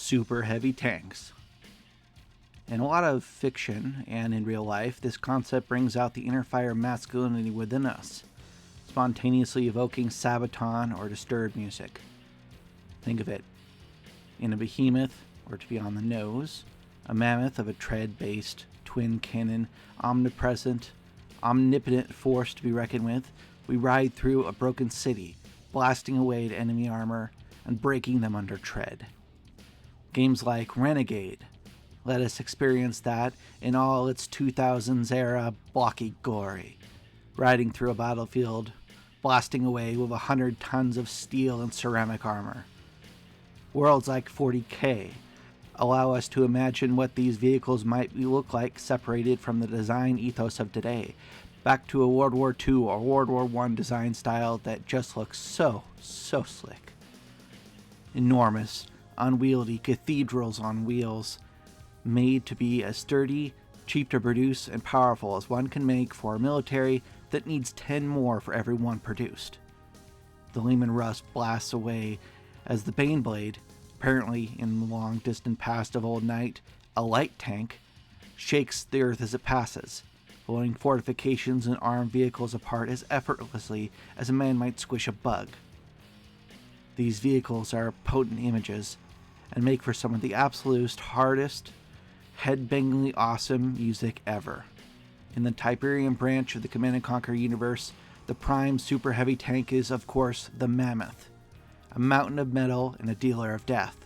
super heavy tanks. In a lot of fiction and in real life, this concept brings out the inner fire masculinity within us, spontaneously evoking Sabaton or Disturbed music. Think of it. In a behemoth, or to be on the nose, a mammoth of a tread-based, twin-cannon, omnipresent, omnipotent force to be reckoned with, we ride through a broken city, blasting away at enemy armor and breaking them under tread. Games like Renegade let us experience that in all its 2000s era blocky glory, riding through a battlefield, blasting away with 100 tons of steel and ceramic armor. Worlds like 40K allow us to imagine what these vehicles might look like separated from the design ethos of today, back to a World War II or World War I design style that just looks so slick. Enormous, unwieldy cathedrals on wheels, made to be as sturdy, cheap to produce, and powerful as one can make for a military that needs 10 more for every one produced. The Lehman Rust blasts away as the Baneblade, apparently in the long distant past of old night, a light tank, shakes the earth as it passes, blowing fortifications and armed vehicles apart as effortlessly as a man might squish a bug. These vehicles are potent images and make for some of the absolute hardest, head-bangingly awesome music ever. In the Tiberium branch of the Command & Conquer universe, the prime super heavy tank is, of course, the Mammoth, a mountain of metal and a dealer of death.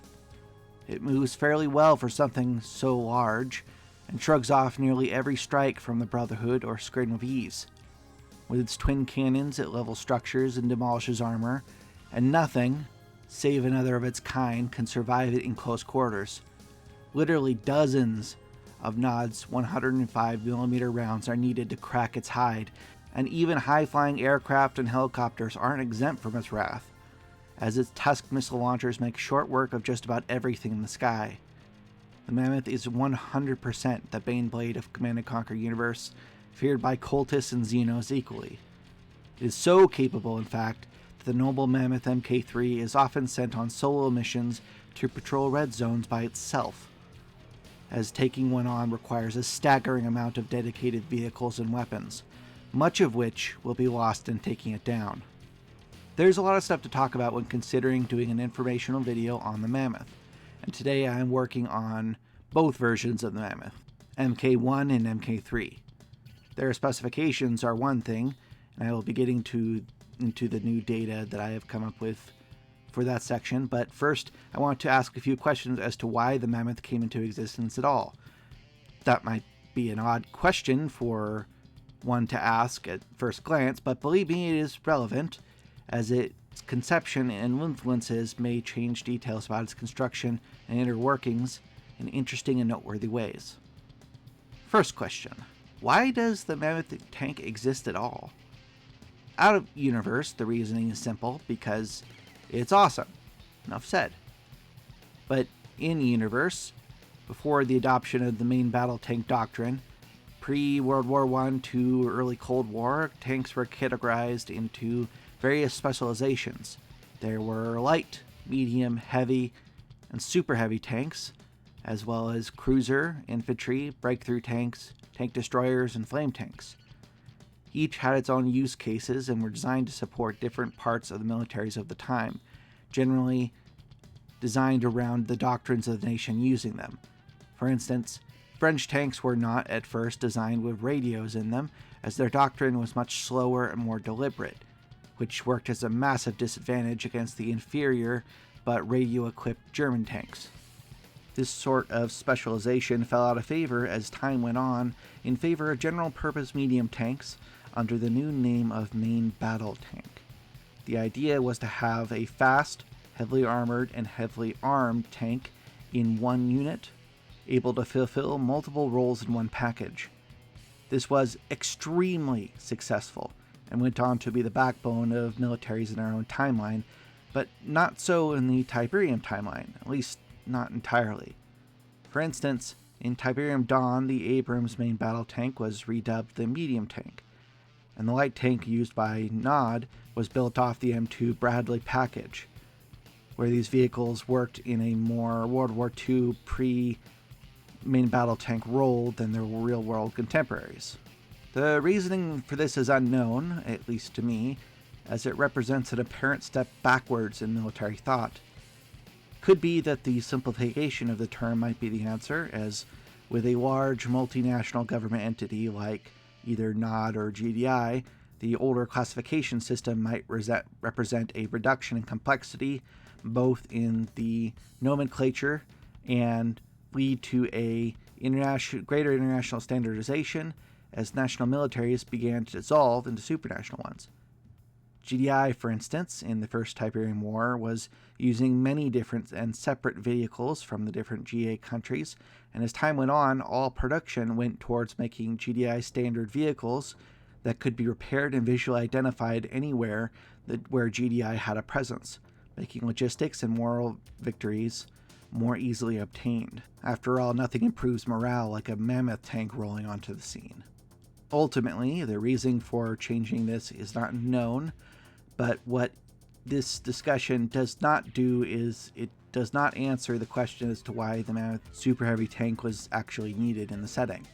It moves fairly well for something so large, and shrugs off nearly every strike from the Brotherhood or Scrim with ease. With its twin cannons, it levels structures and demolishes armor, and nothing, save another of its kind, can survive it in close quarters. Literally dozens of Nod's 105mm rounds are needed to crack its hide, and even high-flying aircraft and helicopters aren't exempt from its wrath, as its Tusk missile launchers make short work of just about everything in the sky. The Mammoth is 100% the Baneblade of Command & Conquer universe, feared by cultists and Xenos equally. It is so capable, in fact, that the noble Mammoth MK3 is often sent on solo missions to patrol red zones by itself, as taking one on requires a staggering amount of dedicated vehicles and weapons, much of which will be lost in taking it down. There's a lot of stuff to talk about when considering doing an informational video on the Mammoth, and today I am working on both versions of the Mammoth, MK1 and MK3. Their specifications are one thing, and I will be getting into the new data that I have come up with for that section, but first I want to ask a few questions as to why the Mammoth came into existence at all. That might be an odd question for one to ask at first glance, but believe me, it is relevant, as its conception and influences may change details about its construction and inner workings in interesting and noteworthy ways. First question: why does the Mammoth tank exist at all? Out of universe, the reasoning is simple: because it's awesome. Enough said. But in universe, before the adoption of the main battle tank doctrine, pre-World War I to early Cold War, tanks were categorized into various specializations. There were light, medium, heavy, and super heavy tanks, as well as cruiser, infantry, breakthrough tanks, tank destroyers, and flame tanks. Each had its own use cases and were designed to support different parts of the militaries of the time, generally designed around the doctrines of the nation using them. For instance, French tanks were not at first designed with radios in them, as their doctrine was much slower and more deliberate, which worked as a massive disadvantage against the inferior but radio-equipped German tanks. This sort of specialization fell out of favor as time went on in favor of general-purpose medium tanks under the new name of main battle tank. The idea was to have a fast, heavily armored, and heavily armed tank in one unit, able to fulfill multiple roles in one package. This was extremely successful and went on to be the backbone of militaries in our own timeline, but not so in the Tiberium timeline, at least not entirely. For instance, in Tiberium Dawn, the Abrams main battle tank was redubbed the medium tank, and the light tank used by Nod was built off the M2 Bradley package. where these vehicles worked in a more World War II pre-main battle tank role than their real-world contemporaries. The reasoning for this is unknown, at least to me, as it represents an apparent step backwards in military thought. Could be that the simplification of the term might be the answer, as with a large multinational government entity like either NOD or GDI, the older classification system might represent a reduction in complexity, both in the nomenclature and lead to a greater international standardization as national militaries began to dissolve into supranational ones. GDI, for instance, in the First Tiberian War, was using many different and separate vehicles from the different GA countries, and as time went on, all production went towards making GDI standard vehicles that could be repaired and visually identified anywhere where GDI had a presence, making logistics and moral victories more easily obtained. After all, nothing improves morale like a Mammoth tank rolling onto the scene. Ultimately, the reason for changing this is not known, but what this discussion does not do is it does not answer the question as to why the Mammoth Super Heavy tank was actually needed in the setting.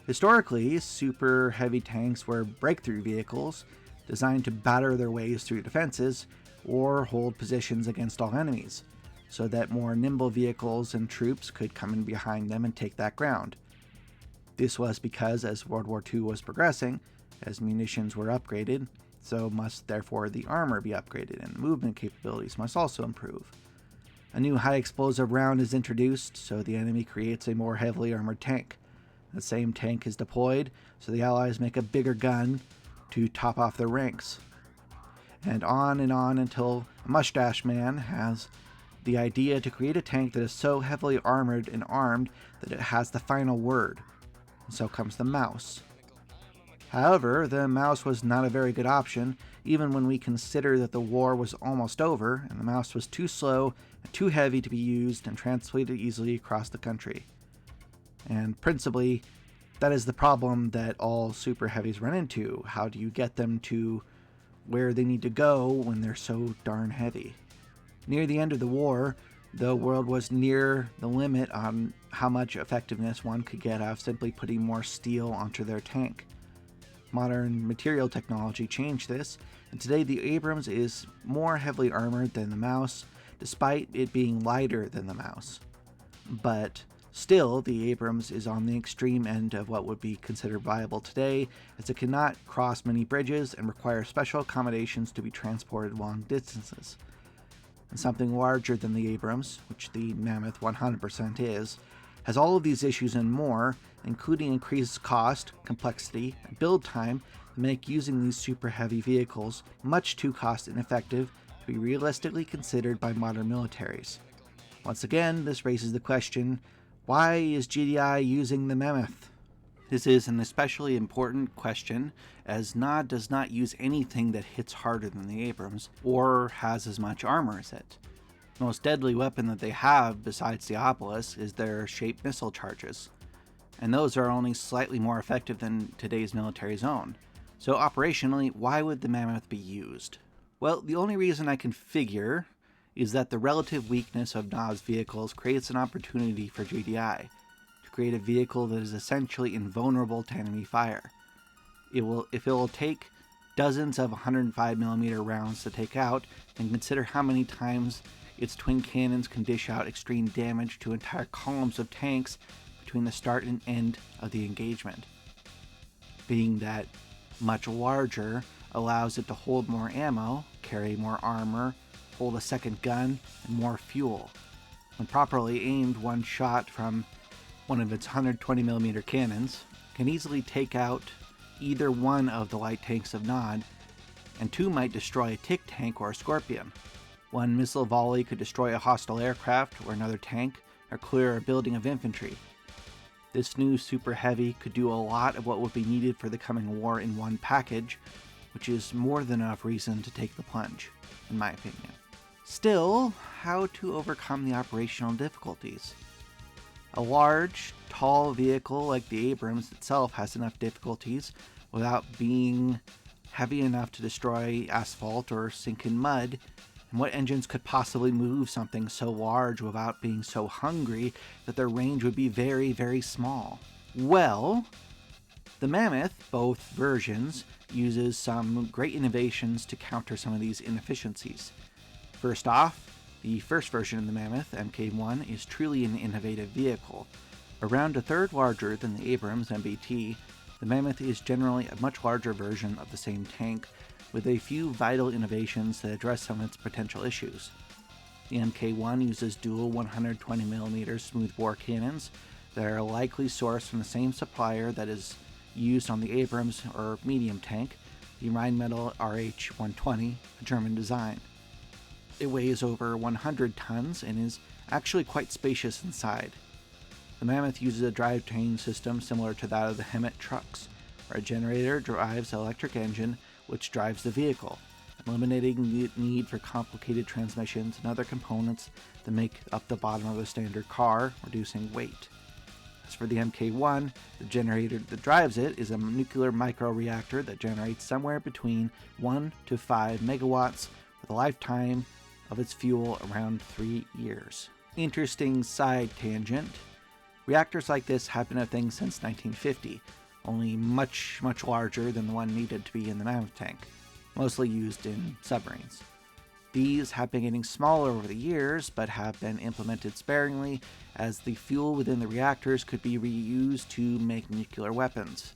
Historically, super heavy tanks were breakthrough vehicles designed to batter their ways through defenses or hold positions against all enemies, so that more nimble vehicles and troops could come in behind them and take that ground. This was because as World War II was progressing, as munitions were upgraded, so must therefore the armor be upgraded and movement capabilities must also improve. A new high explosive round is introduced, so the enemy creates a more heavily armored tank. The same tank is deployed, so the Allies make a bigger gun to top off their ranks. And on until a mustache man has the idea to create a tank that is so heavily armored and armed that it has the final word. And so comes the mouse. However, the mouse was not a very good option, even when we consider that the war was almost over and the mouse was too slow and too heavy to be used and translated easily across the country. And principally, that is the problem that all super heavies run into. How do you get them to where they need to go when they're so darn heavy? Near the end of the war, the world was near the limit on how much effectiveness one could get out of simply putting more steel onto their tank. Modern material technology changed this, and today the Abrams is more heavily armored than the Mouse, despite it being lighter than the Mouse. But still, the Abrams is on the extreme end of what would be considered viable today, as it cannot cross many bridges and requires special accommodations to be transported long distances. And something larger than the Abrams, which the Mammoth 100% is, has all of these issues and more, including increased cost, complexity, and build time that make using these super heavy vehicles much too cost ineffective to be realistically considered by modern militaries. Once again, this raises the question, why is GDI using the Mammoth? This is an especially important question, as NOD does not use anything that hits harder than the Abrams, or has as much armor as it. The most deadly weapon that they have, besides the Obelisk, is their shaped missile charges, and those are only slightly more effective than today's military's own. So operationally, why would the Mammoth be used? Well, the only reason I can figure is that the relative weakness of NOD's vehicles creates an opportunity for GDI to create a vehicle that is essentially invulnerable to enemy fire. If it will take dozens of 105mm rounds to take out, then consider how many times its twin cannons can dish out extreme damage to entire columns of tanks between the start and end of the engagement. Being that much larger allows it to hold more ammo, carry more armor, hold a second gun, and more fuel. When properly aimed, one shot from one of its 120mm cannons can easily take out either one of the light tanks of NOD, and two might destroy a Tick tank or a Scorpion. One missile volley could destroy a hostile aircraft or another tank, or clear a building of infantry. This new Super Heavy could do a lot of what would be needed for the coming war in one package, which is more than enough reason to take the plunge, in my opinion. Still, how to overcome the operational difficulties? A large, tall vehicle like the Abrams itself has enough difficulties without being heavy enough to destroy asphalt or sink in mud, And what engines could possibly move something so large without being so hungry that their range would be very, very small? Well, the Mammoth, both versions, uses some great innovations to counter some of these inefficiencies. First off, the first version of the Mammoth MK1 is truly an innovative vehicle. Around a third larger than the Abrams MBT, the Mammoth is generally a much larger version of the same tank, with a few vital innovations that address some of its potential issues. The MK1 uses dual 120mm smoothbore cannons that are likely sourced from the same supplier that is used on the Abrams or medium tank, the Rheinmetall RH-120, a German design. It weighs over 100 tons and is actually quite spacious inside. The Mammoth uses a drivetrain system similar to that of the Hemmet trucks, where a generator drives an electric engine which drives the vehicle, eliminating the need for complicated transmissions and other components that make up the bottom of a standard car, reducing weight. As for the MK1, the generator that drives it is a nuclear microreactor that generates somewhere between 1 to 5 megawatts with a lifetime of its fuel around 3 years. Interesting side tangent. Reactors like this have been a thing since 1950, only much larger than the one needed to be in the Mammoth tank, mostly used in submarines. These have been getting smaller over the years, but have been implemented sparingly, as the fuel within the reactors could be reused to make nuclear weapons.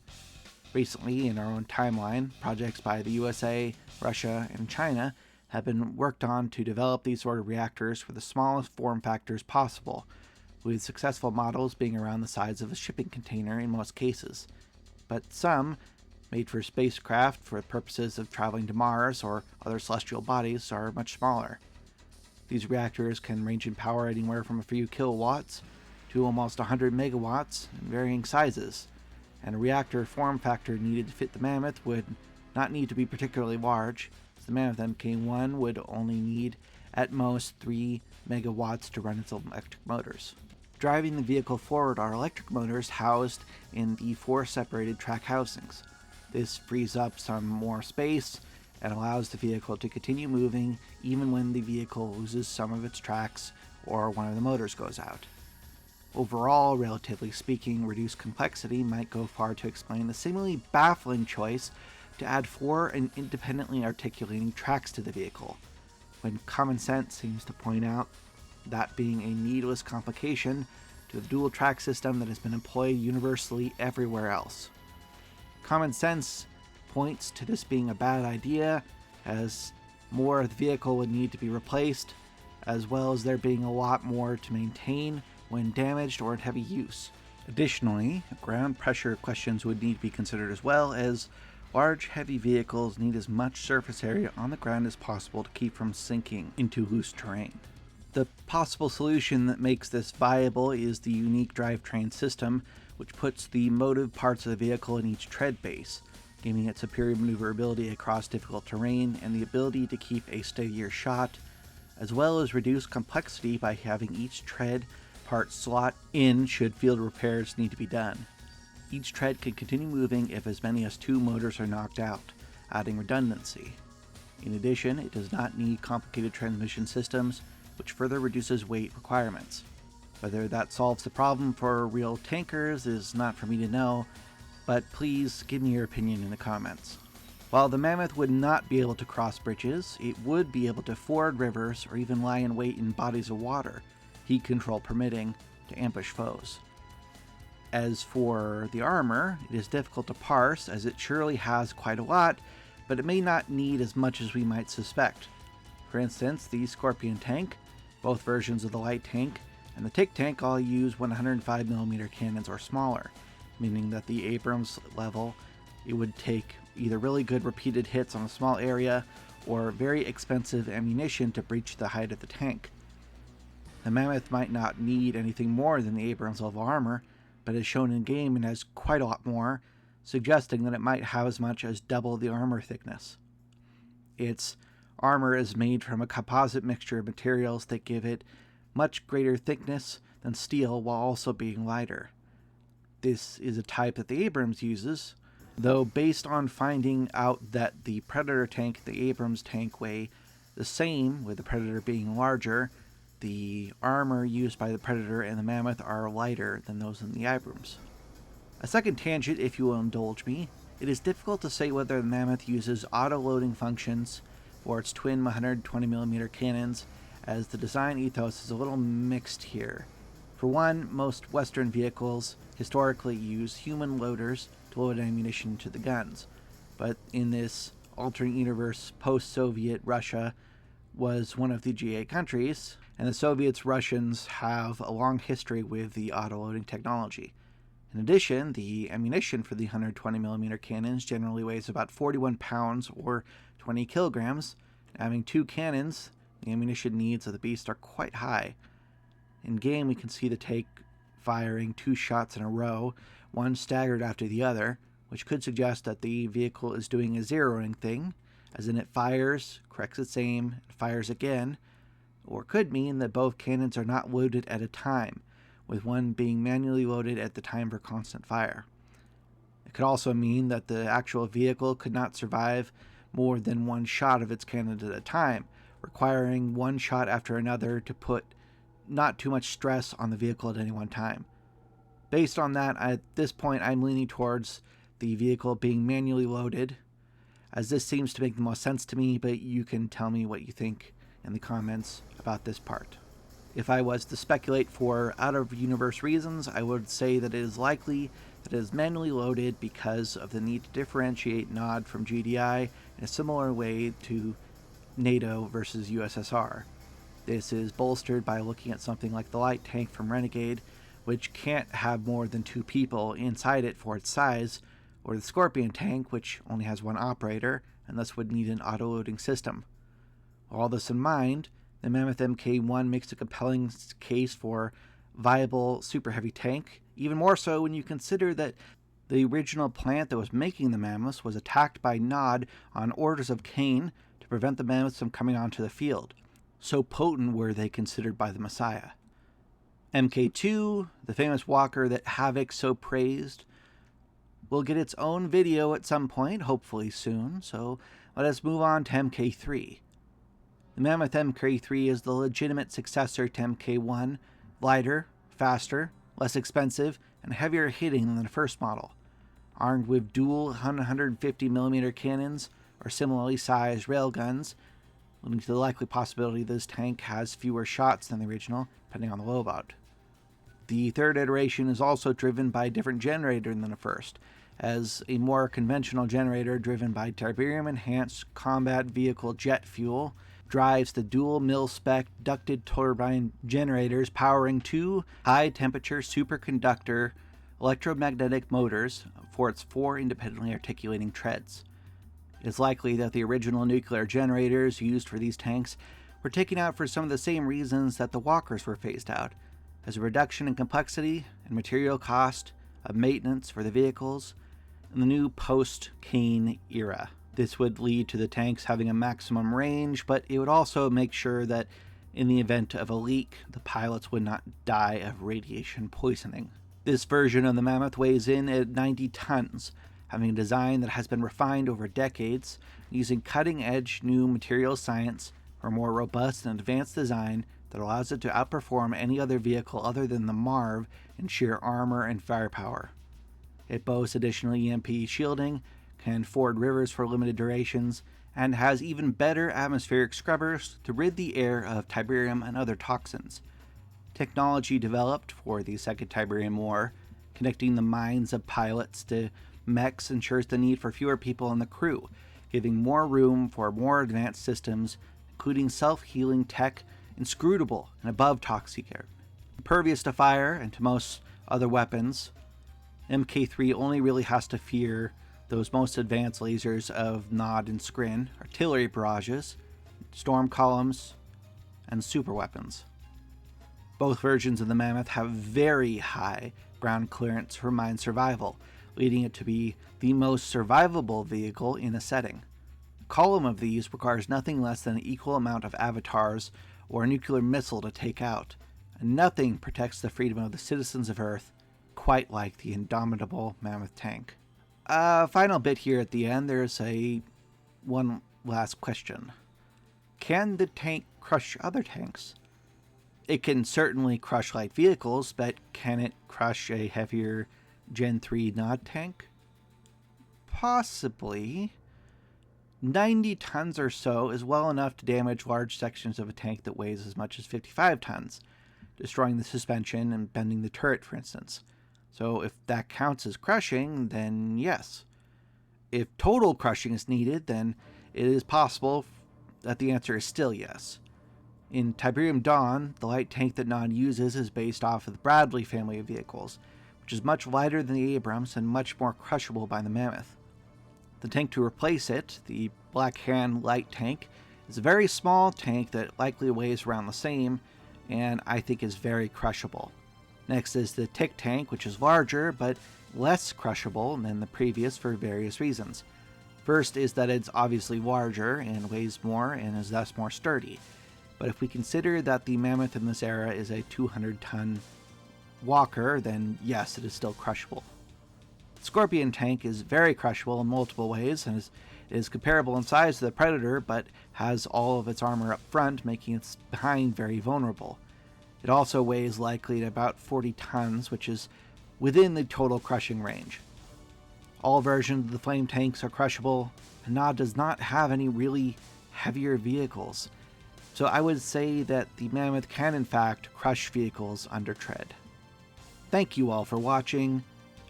Recently, in our own timeline, projects by the USA, Russia, and China have been worked on to develop these sort of reactors for the smallest form factors possible, with successful models being around the size of a shipping container in most cases. But some, made for spacecraft for purposes of traveling to Mars or other celestial bodies, are much smaller. These reactors can range in power anywhere from a few kilowatts to almost 100 megawatts in varying sizes, and a reactor form factor needed to fit the Mammoth would not need to be particularly large, as the Mammoth MK1 would only need at most 3 megawatts to run its electric motors. Driving the vehicle forward are electric motors housed in the 4 separated track housings. This frees up some more space and allows the vehicle to continue moving even when the vehicle loses some of its tracks or one of the motors goes out. Overall, relatively speaking, reduced complexity might go far to explain the seemingly baffling choice to add 4 independently articulating tracks to the vehicle, when common sense seems to point out that being a needless complication to the dual track system that has been employed universally everywhere else. Common sense points to this being a bad idea, as more of the vehicle would need to be replaced, as well as there being a lot more to maintain when damaged or in heavy use. Additionally, ground pressure questions would need to be considered as well, as large heavy vehicles need as much surface area on the ground as possible to keep from sinking into loose terrain. The possible solution that makes this viable is the unique drivetrain system, which puts the motive parts of the vehicle in each tread base, giving it superior maneuverability across difficult terrain and the ability to keep a steadier shot, as well as reduce complexity by having each tread part slot in should field repairs need to be done. Each tread can continue moving if as many as 2 motors are knocked out, adding redundancy. In addition, it does not need complicated transmission systems, which further reduces weight requirements. Whether that solves the problem for real tankers is not for me to know, but please give me your opinion in the comments. While the Mammoth would not be able to cross bridges, it would be able to ford rivers or even lie in wait in bodies of water, heat control permitting, to ambush foes. As for the armor, it is difficult to parse, as it surely has quite a lot, but it may not need as much as we might suspect. For instance, the Scorpion tank, both versions of the light tank, and the TIC tank all use 105mm cannons or smaller, meaning that the Abrams level, it would take either really good repeated hits on a small area or very expensive ammunition to breach the height of the tank. The Mammoth might not need anything more than the Abrams level armor, but as shown in game it has quite a lot more, suggesting that it might have as much as double the armor thickness. Its armor is made from a composite mixture of materials that give it much greater thickness than steel while also being lighter. This is a type that the Abrams uses, though based on finding out that the Predator tank and the Abrams tank weigh The same with the Predator being larger. The armor used by the Predator and the Mammoth are lighter than those in the Abrams. A second tangent, if you will indulge me. It is difficult to say whether the Mammoth uses auto-loading functions for its twin 120mm cannons, as the design ethos is a little mixed here. For one, most Western vehicles historically use human loaders to load ammunition to the guns, but in this alternate universe, post-Soviet Russia was one of the GA countries, and the Soviets, Russians have a long history with the auto-loading technology. In addition, the ammunition for the 120mm cannons generally weighs about 41 pounds or 20 kilograms. Having two cannons, the ammunition needs of the beast are quite high. In game, we can see the tank firing 2 shots in a row, one staggered after the other, which could suggest that the vehicle is doing a zeroing thing, as in it fires, corrects its aim, and fires again, or could mean that both cannons are not loaded at a time, with one being manually loaded at the time for constant fire. It could also mean that the actual vehicle could not survive more than one shot of its cannon at a time, requiring one shot after another to put not too much stress on the vehicle at any one time. Based on that, at this point I'm leaning towards the vehicle being manually loaded, as this seems to make the most sense to me, but you can tell me what you think in the comments about this part. If I was to speculate for out-of-universe reasons, I would say that it is likely that it is manually loaded because of the need to differentiate NOD from GDI in a similar way to NATO versus USSR. This is bolstered by looking at something like the light tank from Renegade, which can't have more than 2 people inside it for its size, or the Scorpion tank, which only has 1 operator and thus would need an auto-loading system. With all this in mind, the Mammoth MK1 makes a compelling case for viable super heavy tank, even more so when you consider that the original plant that was making the Mammoths was attacked by NOD on orders of Cain to prevent the Mammoths from coming onto the field. So potent were they considered by the Messiah. MK2, the famous walker that Havoc so praised, will get its own video at some point, hopefully soon, so let us move on to MK3. The Mammoth MK3 is the legitimate successor to MK1, lighter, faster, less expensive, and heavier hitting than the first model. Armed with dual 150mm cannons or similarly sized railguns, leading to the likely possibility this tank has fewer shots than the original, depending on the loadout. The third iteration is also driven by a different generator than the first, as a more conventional generator driven by Tiberium-enhanced combat vehicle jet fuel drives the dual mil-spec ducted turbine generators powering 2 high-temperature superconductor electromagnetic motors for its 4 independently articulating treads. It is likely that the original nuclear generators used for these tanks were taken out for some of the same reasons that the walkers were phased out, as a reduction in complexity and material cost of maintenance for the vehicles in the new post-Cain era. This would lead to the tanks having a maximum range, but it would also make sure that in the event of a leak, the pilots would not die of radiation poisoning. This version of the Mammoth weighs in at 90 tons, having a design that has been refined over decades, using cutting-edge new material science for a more robust and advanced design that allows it to outperform any other vehicle other than the Marv in sheer armor and firepower. It boasts additional EMP shielding, can ford rivers for limited durations, and has even better atmospheric scrubbers to rid the air of Tiberium and other toxins. Technology developed for the Second Tiberium War, connecting the minds of pilots to mechs, ensures the need for fewer people in the crew, giving more room for more advanced systems, including self-healing tech, inscrutable and above toxic air. Impervious to fire and to most other weapons, MK3 only really has to fear those most advanced lasers of NOD and Skrin, artillery barrages, storm columns, and super weapons. Both versions of the Mammoth have very high ground clearance for mine survival, leading it to be the most survivable vehicle in a setting. A column of these requires nothing less than an equal amount of avatars or a nuclear missile to take out, and nothing protects the freedom of the citizens of Earth quite like the indomitable Mammoth tank. Final bit here at the end, there's one last question. can the tank crush other tanks? It can certainly crush light vehicles, but can it crush a heavier Gen 3 Nod tank? Possibly. 90 tons or so is well enough to damage large sections of a tank that weighs as much as 55 tons, destroying the suspension and bending the turret, for instance. So if that counts as crushing, then yes. If total crushing is needed, then it is possible that the answer is still yes. In Tiberium Dawn, the light tank that Nod uses is based off of the Bradley family of vehicles, which is much lighter than the Abrams and much more crushable by the Mammoth. The tank to replace it, the Black Hand light tank, is a very small tank that likely weighs around the same, and I think is very crushable. Next is the Tick tank, which is larger, but less crushable than the previous for various reasons. First is that it's obviously larger and weighs more and is thus more sturdy. But if we consider that the Mammoth in this era is a 200-ton walker, then yes, it is still crushable. The Scorpion tank is very crushable in multiple ways and is comparable in size to the Predator, but has all of its armor up front, making its behind very vulnerable. It also weighs likely at about 40 tons, which is within the total crushing range. All versions of the Flame tanks are crushable, and Nod does not have any really heavier vehicles. So I would say that the Mammoth can in fact crush vehicles under tread. Thank you all for watching,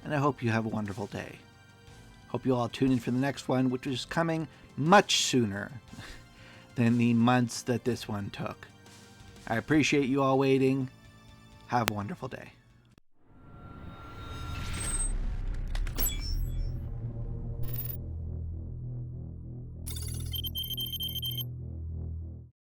and I hope you have a wonderful day. Hope you all tune in for the next one, which is coming much sooner than the months that this one took. I appreciate you all waiting. Have a wonderful day.